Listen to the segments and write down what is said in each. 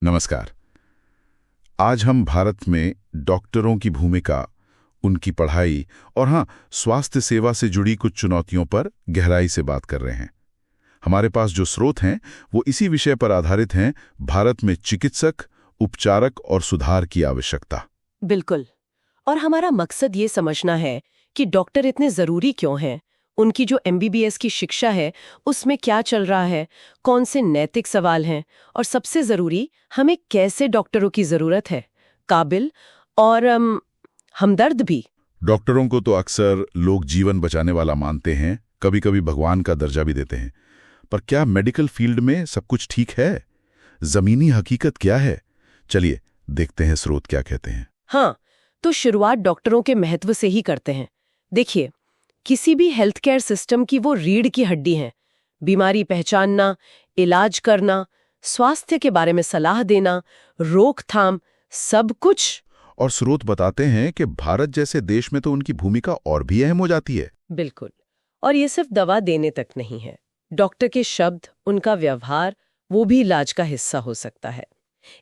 नमस्कार। आज हम भारत में डॉक्टरों की भूमिका, उनकी पढ़ाई और हाँ, स्वास्थ्य सेवा से जुड़ी कुछ चुनौतियों पर गहराई से बात कर रहे हैं। हमारे पास जो स्रोत हैं वो इसी विषय पर आधारित हैं, भारत में चिकित्सक, उपचारक और सुधार की आवश्यकता। बिल्कुल। और हमारा मकसद ये समझना है कि डॉक्टर इतने जरूरी क्यों हैं, उनकी जो एमबीबीएस की शिक्षा है उसमें क्या चल रहा है, कौन से नैतिक सवाल हैं, और सबसे जरूरी हमें कैसे डॉक्टरों की जरूरत है, काबिल और हमदर्द भी। डॉक्टरों को तो अक्सर लोग जीवन बचाने वाला मानते हैं, कभी कभी भगवान का दर्जा भी देते हैं। पर क्या मेडिकल फील्ड में सब कुछ ठीक है? जमीनी हकीकत क्या है? चलिए देखते हैं स्रोत क्या कहते हैं। हाँ, तो शुरुआत डॉक्टरों के महत्व से ही करते हैं। देखिए, किसी भी हेल्थ केयर सिस्टम की वो रीढ़ की हड्डी हैं। बीमारी पहचानना, इलाज करना, स्वास्थ्य के बारे में सलाह देना, रोकथाम, सब कुछ। और स्रोत बताते हैं कि भारत जैसे देश में तो उनकी भूमिका और भी अहम हो जाती है। बिल्कुल। और ये सिर्फ दवा देने तक नहीं है। डॉक्टर के शब्द, उनका व्यवहार, वो भी इलाज का हिस्सा हो सकता है।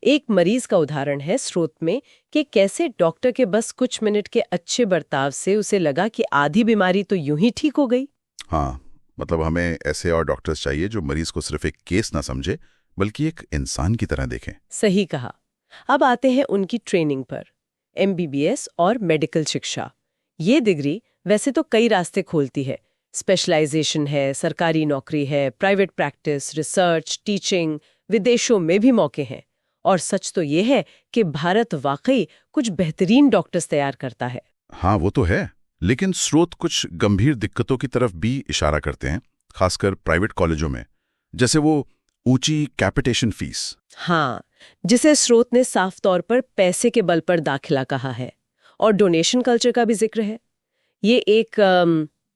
एक मरीज का उदाहरण है स्रोत में कि कैसे डॉक्टर के बस कुछ मिनट के अच्छे बर्ताव से उसे लगा कि आधी बीमारी तो यूं ही ठीक हो गई। हाँ, मतलब हमें ऐसे और डॉक्टर्स चाहिए जो मरीज को सिर्फ एक केस ना समझे, बल्कि एक इंसान की तरह देखें। सही कहा। अब आते हैं उनकी ट्रेनिंग पर। एमबीबीएस और मेडिकल शिक्षा, ये डिग्री वैसे तो कई रास्ते खोलती है। स्पेशलाइजेशन है, सरकारी नौकरी है, प्राइवेट प्रैक्टिस, रिसर्च, टीचिंग, विदेशों में भी मौके हैं। और सच तो ये है कि भारत वाकई कुछ बेहतरीन डॉक्टर्स तैयार करता है। हाँ, वो तो है, लेकिन स्रोत कुछ गंभीर दिक्कतों की तरफ भी इशारा करते हैं, खासकर प्राइवेट कॉलेजों में, जैसे वो ऊंची कैपिटेशन फीस। हाँ, जिसे स्रोत ने साफ तौर पर पैसे के बल पर दाखिला कहा है। और डोनेशन कल्चर का भी जिक्र है। ये एक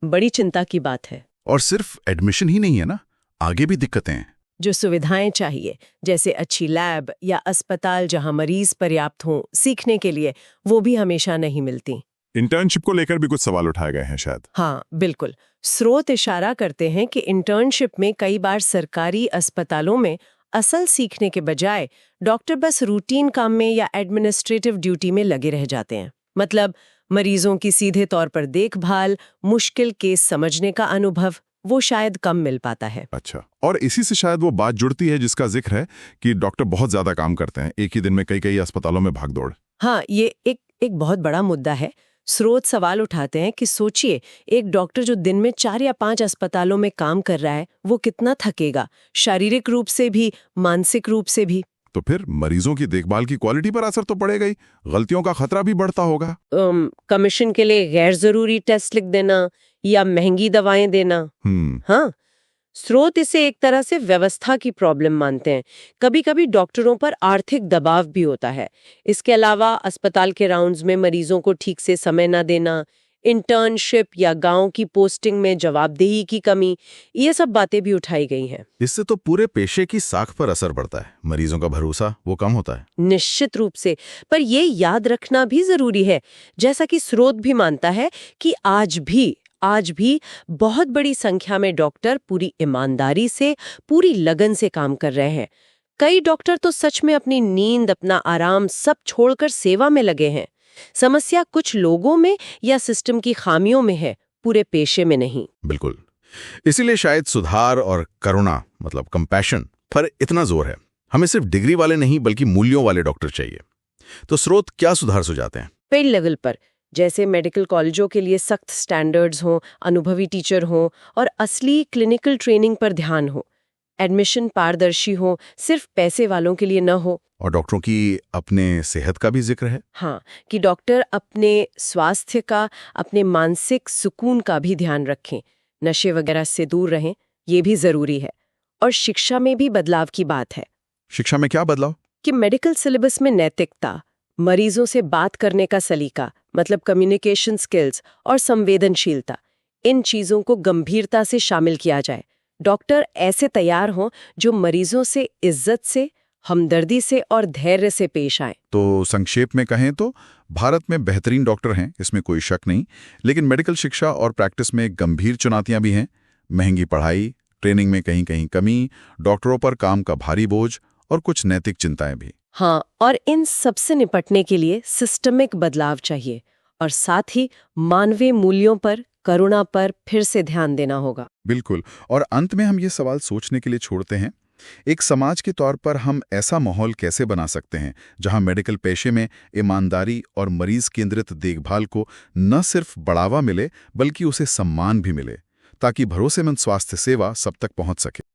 बड़ी चिंता की बात है। और सिर्फ एडमिशन ही नहीं है ना, आगे भी दिक्कतें हैं। जो सुविधाएं चाहिए, जैसे अच्छी लैब या अस्पताल जहां मरीज पर्याप्त हों सीखने के लिए, वो भी हमेशा नहीं मिलती। इंटर्नशिप को लेकर भी कुछ सवाल उठाए गए हैं शायद। हाँ, बिल्कुल। स्रोत इशारा करते हैं कि इंटर्नशिप में कई बार सरकारी अस्पतालों में असल सीखने के बजाय डॉक्टर बस रूटीन काम में या एडमिनिस्ट्रेटिव ड्यूटी में लगे रह जाते हैं। मतलब मरीजों की सीधे तौर पर देखभाल, मुश्किल केस समझने का अनुभव, वो शायद कम मिल पाता है। अच्छा, और इसी से शायद वो बात जुड़ती है जिसका जिक्र है कि डॉक्टर बहुत ज्यादा काम करते हैं, एक ही दिन में कई कई अस्पतालों में भागदौड़। हाँ, ये एक बहुत बड़ा मुद्दा है। स्रोत सवाल उठाते हैं कि सोचिए, एक डॉक्टर जो दिन में 4 या 5 अस्पतालों में काम कर रहा है, वो कितना थकेगा, शारीरिक रूप से भी, मानसिक रूप से भी। तो फिर मरीजों की देखभाल की क्वालिटी पर असर तो पड़ेगा ही, गलतियों का खतरा भी बढ़ता होगा। कमीशन के लिए गैर जरूरी टेस्ट लिख देना या महंगी दवाएं देना। हाँ, स्रोत इसे एक तरह से व्यवस्था की प्रॉब्लम मानते हैं। कभी कभी डॉक्टरों पर आर्थिक दबाव भी होता है। इसके अलावा अस्पताल के राउंड्स में मरीजों को ठीक से समय न देना, इंटर्नशिप या गांव की पोस्टिंग में जवाबदेही की कमी, ये सब बातें भी उठाई गई हैं। इससे तो पूरे पेशे की साख पर असर पड़ता है, मरीजों का भरोसा वो कम होता है। निश्चित रूप से। पर ये याद रखना भी जरूरी है, जैसा कि स्रोत भी मानता है, कि आज भी बहुत बड़ी संख्या में डॉक्टर पूरी ईमानदारी से, पूरी लगन से काम कर रहे हैं। कई डॉक्टर तो सच में अपनी नींद, अपना आराम सब छोड़कर सेवा में लगे हैं। समस्या कुछ लोगों में या सिस्टम की खामियों में है, पूरे पेशे में नहीं। बिल्कुल, इसीलिए शायद सुधार और करुणा, मतलब कंपैशन पर इतना जोर है। हमें सिर्फ डिग्री वाले नहीं बल्कि मूल्यों वाले डॉक्टर चाहिए। तो स्रोत क्या सुधार सुझाते हैं? कई लेवल पर, जैसे मेडिकल कॉलेजों के लिए सख्त स्टैंडर्ड्स हों, अनुभवी टीचर हों और असली क्लिनिकल ट्रेनिंग पर ध्यान हो। एडमिशन पारदर्शी हो, सिर्फ पैसे वालों के लिए न हो। और डॉक्टरों की अपने सेहत का भी जिक्र है। हाँ, कि डॉक्टर अपने स्वास्थ्य का, अपने मानसिक सुकून का भी ध्यान रखें, नशे वगैरह से दूर रहें, ये भी जरूरी है। और शिक्षा में भी बदलाव की बात है। शिक्षा में क्या बदलाव? कि मेडिकल सिलेबस में नैतिकता, मरीजों से बात करने का सलीका, मतलब कम्युनिकेशन स्किल्स और संवेदनशीलता, इन चीजों को गंभीरता से शामिल किया जाए। डॉक्टर ऐसे तैयार हों जो मरीजों से इज्जत से, हमदर्दी से और धैर्य से पेश आए। तो संक्षेप में कहें तो भारत में बेहतरीन डॉक्टर हैं, इसमें कोई शक नहीं, लेकिन मेडिकल शिक्षा और प्रैक्टिस में गंभीर चुनौतियां भी हैं। महंगी पढ़ाई, ट्रेनिंग में कहीं कहीं कमी, डॉक्टरों पर काम का भारी बोझ और कुछ नैतिक चिंताएं भी। हाँ, और इन सबसे निपटने के लिए सिस्टमिक बदलाव चाहिए और साथ ही मानवीय मूल्यों पर, करुणा पर फिर से ध्यान देना होगा। बिल्कुल। और अंत में हम ये सवाल सोचने के लिए छोड़ते हैं, एक समाज के तौर पर हम ऐसा माहौल कैसे बना सकते हैं जहां मेडिकल पेशे में ईमानदारी और मरीज केंद्रित देखभाल को न सिर्फ बढ़ावा मिले बल्कि उसे सम्मान भी मिले, ताकि भरोसेमंद स्वास्थ्य सेवा सब तक पहुंच सके।